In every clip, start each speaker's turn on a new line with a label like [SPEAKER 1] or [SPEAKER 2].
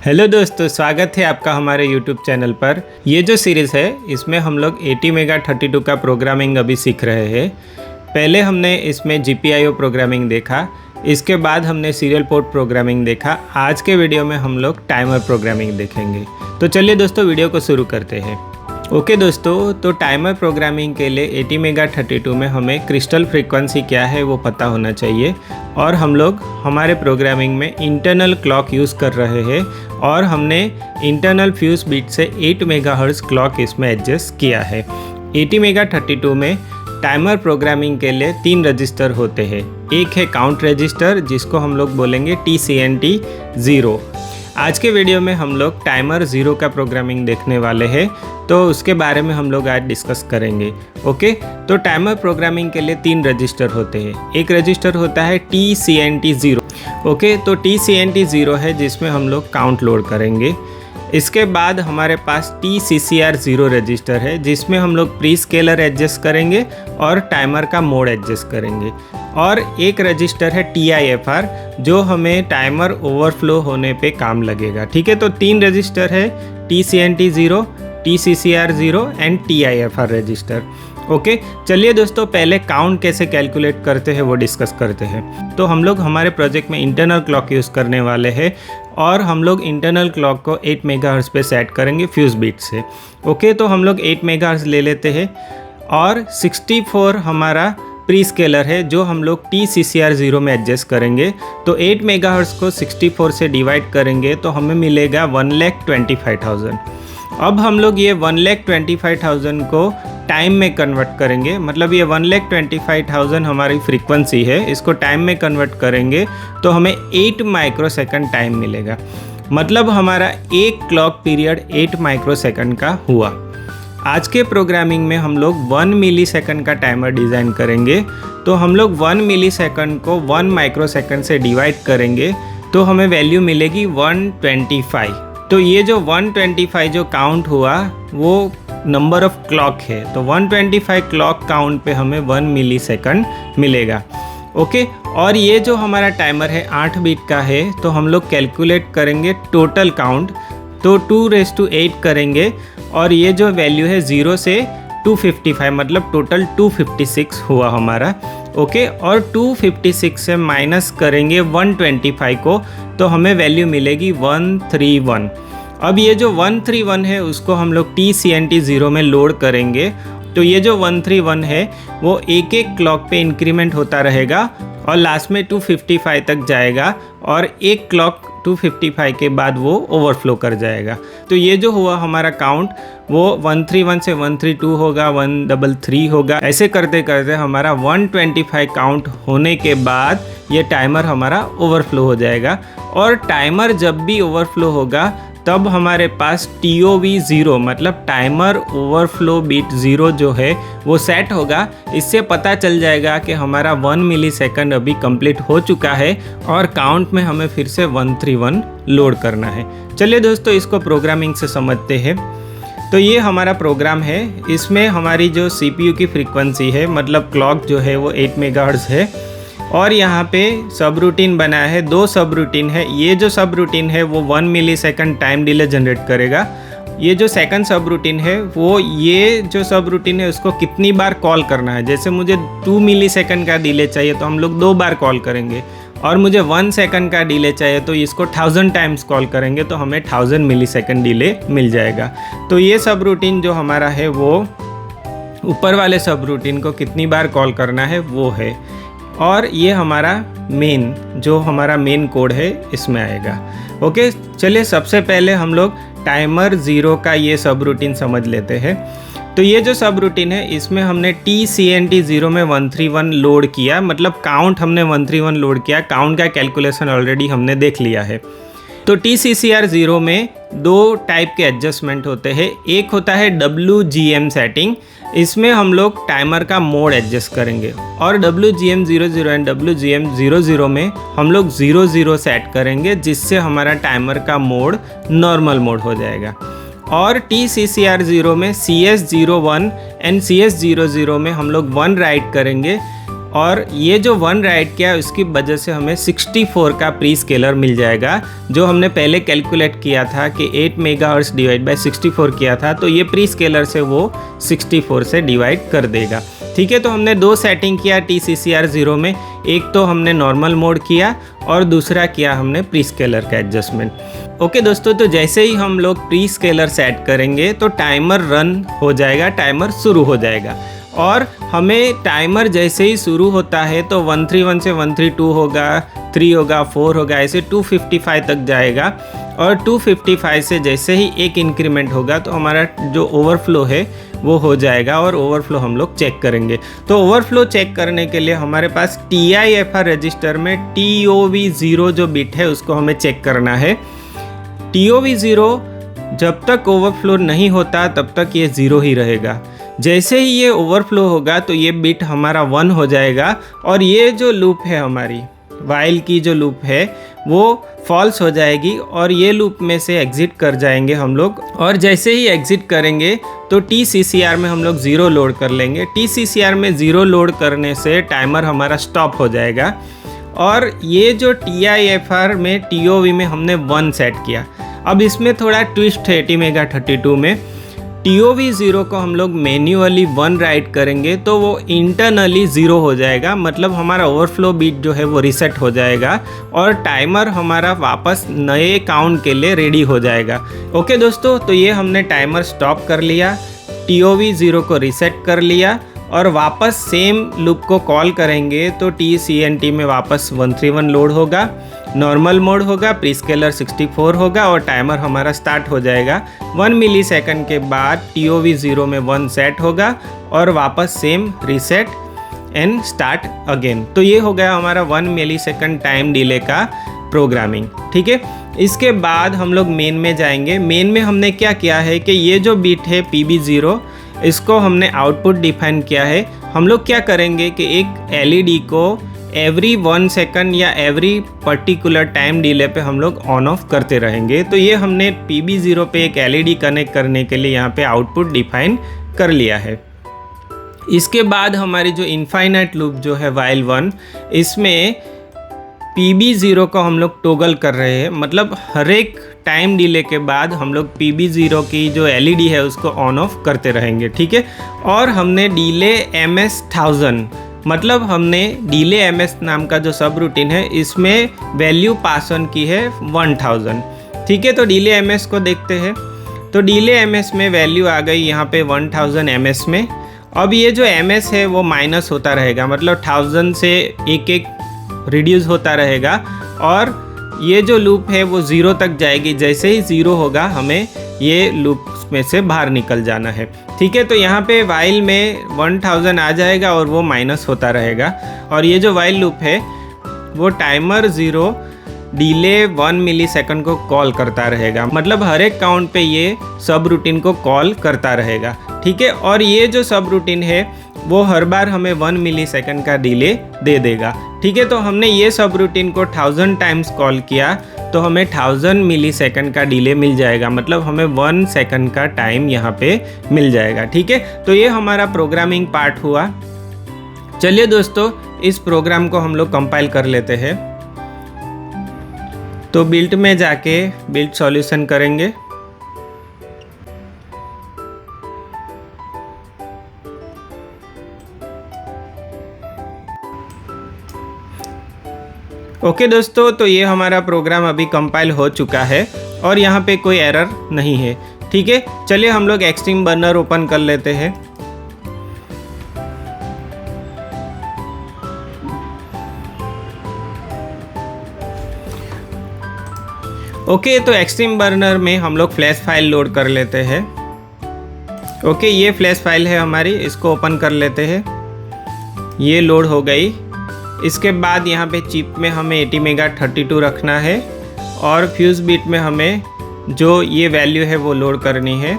[SPEAKER 1] Hello दोस्तों, स्वागत है आपका हमारे YouTube चैनल पर। ये जो सीरीज़ है इसमें हम लोग ATmega32 का प्रोग्रामिंग अभी सीख रहे हैं। पहले हमने इसमें GPIO प्रोग्रामिंग देखा, इसके बाद हमने सीरियल पोर्ट प्रोग्रामिंग देखा। आज के वीडियो में हम लोग टाइमर प्रोग्रामिंग देखेंगे। तो चलिए दोस्तों वीडियो को शुरू करते हैं। ओके दोस्तों, तो टाइमर प्रोग्रामिंग के लिए ATmega32 में हमें क्रिस्टल फ्रीक्वेंसी क्या है वो पता होना चाहिए, और हम लोग हमारे प्रोग्रामिंग में इंटरनल क्लॉक यूज़ कर रहे हैं और हमने इंटरनल फ्यूज बीट से 8 मेगाहर्ट्ज़ क्लॉक इसमें एडजस्ट किया है। ATmega32 में टाइमर प्रोग्रामिंग के लिए 3 रजिस्टर होते हैं। एक है काउंट रजिस्टर जिसको हम लोग बोलेंगे TCNT 0। आज के वीडियो में हम लोग टाइमर 0 का प्रोग्रामिंग देखने वाले हैं, तो उसके बारे में हम लोग आज डिस्कस करेंगे। ओके, तो टाइमर प्रोग्रामिंग के लिए 3 रजिस्टर होते हैं। एक रजिस्टर होता है TCNT 0। ओके, तो TCNT 0 है जिसमें हम लोग काउंट लोड करेंगे। इसके बाद हमारे पास TCCR 0 रजिस्टर है जिसमें हम लोग प्री स्केलर एडजस्ट करेंगे और टाइमर का मोड एडजस्ट करेंगे। और एक रजिस्टर है TIFR जो हमें टाइमर ओवरफ्लो होने पे काम लगेगा। ठीक है, तो 3 रजिस्टर है TCNT 0, TCCR 0 and TIFR register. Okay, चलिए दोस्तों पहले काउंट कैसे कैलकुलेट करते हैं वो डिस्कस करते हैं। तो हम लोग हमारे प्रोजेक्ट में इंटरनल क्लॉक यूज़ करने वाले हैं और हम लोग इंटरनल क्लॉक को 8 मेगाहर्ट्ज़ पे सेट करेंगे फ्यूज बीट से। ओके, तो हम लोग 8 मेगाहर्ट्ज़ ले लेते हैं और 64 हमारा प्री स्केलर है जो हम लोग TCCR 0 में एडजस्ट करेंगे। तो 8 मेगाहर्ट्ज़ को 64 से डिवाइड करेंगे तो हमें मिलेगा 1,25,000। अब हम लोग ये 1,25,000 को टाइम में कन्वर्ट करेंगे, मतलब ये 1,25,000 हमारी फ्रीक्वेंसी है, इसको टाइम में कन्वर्ट करेंगे तो हमें 8 माइक्रोसेकंड टाइम मिलेगा। मतलब हमारा एक क्लॉक पीरियड 8 माइक्रोसेकंड का हुआ। आज के प्रोग्रामिंग में हम लोग 1 मिलीसेकंड का टाइमर डिज़ाइन करेंगे। तो हम लोग 1 मिलीसेकंड को 1 माइक्रोसेकंड से डिवाइड करेंगे तो हमें वैल्यू मिलेगी 125। तो ये जो 125 जो काउंट हुआ वो नंबर ऑफ क्लॉक है, तो 125 क्लॉक काउंट पे हमें 1 मिलीसेकंड मिलेगा। ओके, और ये जो हमारा टाइमर है 8 बिट का है, तो हम लोग कैलकुलेट करेंगे टोटल काउंट। तो 2⁸ करेंगे और ये जो वैल्यू है 0 से 255, मतलब टोटल 256 हुआ हमारा। ओके, और 256 से माइनस करेंगे 125 को तो हमें वैल्यू मिलेगी 131। अब ये जो 131 है उसको हम लोग TCNT 0 में लोड करेंगे। तो ये जो 131 है वो एक एक क्लॉक पे इंक्रीमेंट होता रहेगा और लास्ट में 255 तक जाएगा और एक क्लॉक 255 के बाद वो ओवरफ्लो कर जाएगा। तो ये जो हुआ हमारा काउंट वो 131 से 132 होगा, 133 होगा, ऐसे करते करते हमारा 125 काउंट होने के बाद ये टाइमर हमारा ओवरफ्लो हो जाएगा। और टाइमर जब भी ओवरफ्लो होगा तब हमारे पास TOV 0 मतलब टाइमर ओवरफ्लो बीट 0 जो है वो सेट होगा। इससे पता चल जाएगा कि हमारा 1 मिलीसेकंड अभी कंप्लीट हो चुका है और काउंट में हमें फिर से 131 लोड करना है। चलिए दोस्तों इसको प्रोग्रामिंग से समझते हैं। तो ये हमारा प्रोग्राम है, इसमें हमारी जो CPU की फ्रीक्वेंसी है मतलब क्लॉक जो है वो 8 मेगाहर्ट्ज़ है और यहाँ पे सब रूटीन बनाया है। 2 सब रूटीन है। ये जो सब रूटीन है वो 1 मिलीसेकंड टाइम डिले जनरेट करेगा। ये जो सेकंड सब रूटीन है वो ये जो सब रूटीन है उसको कितनी बार कॉल करना है। जैसे मुझे 2 मिलीसेकंड का डिले चाहिए तो हम लोग 2 बार कॉल करेंगे, और मुझे 1 सेकंड का डिले चाहिए तो इसको 1000 टाइम्स कॉल करेंगे तो हमें 1000 मिलीसेकंड डिले मिल जाएगा। तो ये सब रूटीन जो हमारा है वो ऊपर वाले सब रूटीन को कितनी बार कॉल करना है वो है, और ये हमारा मेन जो हमारा मेन कोड है इसमें आएगा। ओके, चलिए सबसे पहले हम लोग टाइमर 0 का ये सब रूटीन समझ लेते हैं। तो ये जो सब रूटीन है इसमें हमने TCNT 0 में 131 लोड किया, मतलब काउंट हमने 131 लोड किया। काउंट का कैलकुलेशन ऑलरेडी हमने देख लिया है। तो TCCR 0 में 2 टाइप के एडजस्टमेंट होते हैं। एक होता है WGM सेटिंग, इसमें हम लोग टाइमर का मोड एडजस्ट करेंगे, और WGM 00 एंड WGM 00 में हम लोग 00 सेट करेंगे जिससे हमारा टाइमर का मोड नॉर्मल मोड हो जाएगा। और TCCR 0 में CS 01 एंड CS 00 में हम लोग 1 राइट करेंगे और ये जो 1 राइट किया उसकी वजह से हमें 64 का प्री स्केलर मिल जाएगा। जो हमने पहले कैलकुलेट किया था कि 8 मेगाहर्ट्ज़ डिवाइड बाय 64 किया था, तो ये प्री स्केलर से वो 64 से डिवाइड कर देगा। ठीक है, तो हमने 2 सेटिंग किया TCCR 0 में, एक तो हमने नॉर्मल मोड किया और दूसरा किया हमने प्री स्केलर का एडजस्टमेंट। ओके दोस्तों, तो जैसे ही हम लोग प्री स्केलर सेट करेंगे तो टाइमर रन हो जाएगा, टाइमर शुरू हो जाएगा। और हमें टाइमर जैसे ही शुरू होता है तो 131 से 132 होगा, 3 होगा, 4 होगा, ऐसे 255 तक जाएगा। और 255 से जैसे ही एक इंक्रीमेंट होगा तो हमारा जो ओवरफ्लो है वो हो जाएगा और ओवरफ्लो हम लोग चेक करेंगे। तो ओवरफ्लो चेक करने के लिए हमारे पास TIFR रजिस्टर में TOV0 जो बिट है उसको हमें चेक करना है। TOV0 जब तक ओवरफ्लो नहीं होता तब तक ये 0 ही रहेगा। जैसे ही ये ओवरफ्लो होगा तो ये बिट हमारा 1 हो जाएगा और ये जो लूप है हमारी वाइल की जो लूप है वो फॉल्स हो जाएगी और ये लूप में से एग्ज़िट कर जाएंगे हम लोग। और जैसे ही एग्ज़िट करेंगे तो TCCR में हम लोग 0 लोड कर लेंगे। TCCR में 0 लोड करने से टाइमर हमारा स्टॉप हो जाएगा। और ये जो TIFR में TOV में हमने 1 सेट किया। अब इसमें थोड़ा ट्विस्ट है ATmega32 में। TOV0 को हम लोग मैन्युअली 1 राइट करेंगे तो वो इंटरनली 0 हो जाएगा, मतलब हमारा ओवरफ्लो बीट जो है वो रीसेट हो जाएगा और टाइमर हमारा वापस नए काउंट के लिए रेडी हो जाएगा। ओके दोस्तों, तो ये हमने टाइमर स्टॉप कर लिया, TOV0 को रीसेट कर लिया और वापस सेम लूप को कॉल करेंगे तो TCNT में वापस 131 लोड होगा, नॉर्मल मोड होगा, प्री स्केलर 64 होगा और टाइमर हमारा स्टार्ट हो जाएगा। 1 मिलीसेकंड के बाद TOV0 में 1 सेट होगा और वापस same reset and start again. तो ये हो गया हमारा 1 मिलीसेकंड टाइम डिले का प्रोग्रामिंग। ठीक है, इसके बाद हम लोग मेन में जाएंगे। मेन में हमने क्या किया है कि ये जो बिट है PB0 इसको हमने आउटपुट डिफाइन किया है। हम लोग क्या करेंगे कि एक LED को एवरी 1 सेकंड या एवरी पर्टिकुलर टाइम डिले पे हम लोग ऑन ऑफ करते रहेंगे। तो ये हमने PB0 पे एक LED कनेक्ट करने के लिए यहाँ पे आउटपुट डिफाइन कर लिया है। इसके बाद हमारी जो इनफाइनाइट लूप जो है वाइल 1, इसमें PB0 को हम लोग टोगल कर रहे हैं, मतलब हर एक टाइम डिले के बाद हम लोग PB0 की जो LED है उसको ऑन ऑफ करते रहेंगे। ठीक है, और हमने डिले MS 1000, मतलब हमने डिले MS नाम का जो सब रूटीन है इसमें वैल्यू पास ऑन की है 1000। ठीक है, तो डिले MS को देखते हैं। तो डिले MS में वैल्यू आ गई यहाँ पे 1000 MS में। अब ये जो MS है वो माइनस होता रहेगा, मतलब 1000 से एक एक रिड्यूस होता रहेगा और ये जो लूप है वो 0 तक जाएगी। जैसे ही 0 होगा हमें ये लूप में से बाहर निकल जाना है। ठीक है, तो यहाँ पे वाइल में 1000 आ जाएगा और वो माइनस होता रहेगा। और ये जो वाइल लूप है वो टाइमर 0 डिले 1 मिलीसेकंड को कॉल करता रहेगा, मतलब हर एक काउंट पे ये सब रूटीन को कॉल करता रहेगा। ठीक है, और ये जो सब रूटीन है वो हर बार हमें 1 मिलीसेकंड का डिले दे देगा। ठीक है, तो हमने ये सब रूटीन को 1000 टाइम्स कॉल किया तो हमें 1000 मिलीसेकंड का डिले मिल जाएगा, मतलब हमें 1 सेकंड का टाइम यहाँ पे मिल जाएगा। ठीक है, तो ये हमारा प्रोग्रामिंग पार्ट हुआ। चलिए दोस्तों, इस प्रोग्राम को हम लोग कंपाइल कर लेते हैं। तो बिल्ट में जाके बिल्ट सॉल्यूशन करेंगे। ओके दोस्तों, तो ये हमारा प्रोग्राम अभी कंपाइल हो चुका है और यहाँ पे कोई एरर नहीं है। ठीक है, चलिए हम लोग एक्सट्रीम बर्नर ओपन कर लेते हैं। ओके, तो एक्सट्रीम बर्नर में हम लोग फ्लैश फाइल लोड कर लेते हैं। ओके, ये फ्लैश फाइल है हमारी, इसको ओपन कर लेते हैं। ये लोड हो गई। इसके बाद यहाँ पे चिप में हमें ATmega32 रखना है और फ्यूज़ बिट में हमें जो ये वैल्यू है वो लोड करनी है।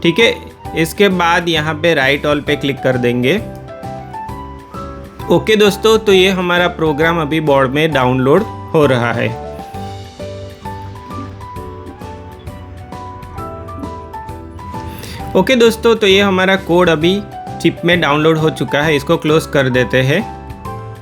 [SPEAKER 1] ठीक है, इसके बाद यहाँ पे राइट ऑल पे क्लिक कर देंगे। ओके दोस्तों, तो ये हमारा प्रोग्राम अभी बोर्ड में डाउनलोड हो रहा है। ओके दोस्तों, तो ये हमारा कोड अभी चिप में डाउनलोड हो चुका है। इसको क्लोज कर देते हैं।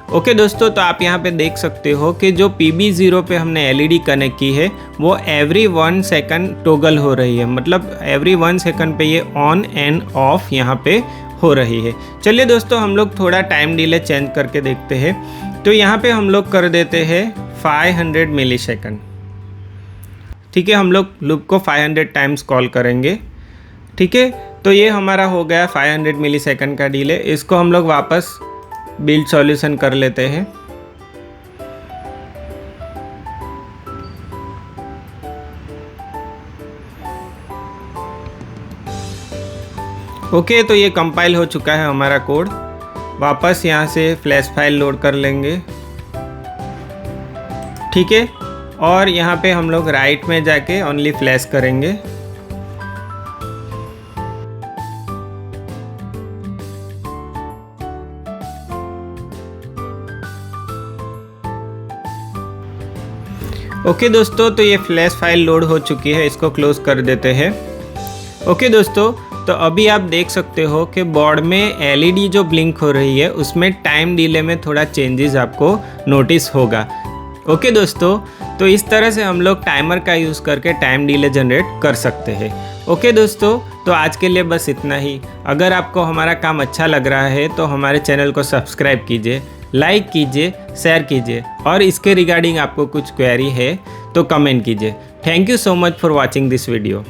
[SPEAKER 1] ओके दोस्तों, तो आप यहाँ पे देख सकते हो कि जो PB0 पे हमने LED कनेक्ट की है वो एवरी 1 सेकंड टॉगल हो रही है, मतलब एवरी 1 सेकंड पे ये ऑन एंड ऑफ यहाँ पे हो रही है। चलिए दोस्तों, हम लोग थोड़ा टाइम डिले चेंज करके देखते हैं। तो यहाँ पे हम लोग कर देते हैं 500 मिली सेकंड। ठीक है, हम लोग लूप को 500 टाइम्स कॉल करेंगे। ठीक है, तो ये हमारा हो गया 500 मिली सेकंड का डिले। इसको हम लोग वापस बिल्ड सॉल्यूशन कर लेते हैं। ओके, तो ये कंपाइल हो चुका है हमारा कोड। वापस यहाँ से फ्लैश फाइल लोड कर लेंगे। ठीक है, और यहाँ पे हम लोग राइट में जाके ओनली फ्लैश करेंगे। ओके दोस्तों, तो ये फ्लैश फाइल लोड हो चुकी है, इसको क्लोज कर देते हैं। ओके दोस्तों, तो अभी आप देख सकते हो कि बोर्ड में LED जो ब्लिंक हो रही है उसमें टाइम डिले में थोड़ा चेंजेस आपको नोटिस होगा। ओके दोस्तों, तो इस तरह से हम लोग टाइमर का यूज़ करके टाइम डिले जनरेट कर सकते हैं। ओके दोस्तों, तो आज के लिए बस इतना ही। अगर आपको हमारा काम अच्छा लग रहा है तो हमारे चैनल को सब्सक्राइब कीजिए, लाइक कीजिए, शेयर कीजिए, और इसके रिगार्डिंग आपको कुछ क्वेरी है तो कमेंट कीजिए। Thank you so much for watching this video.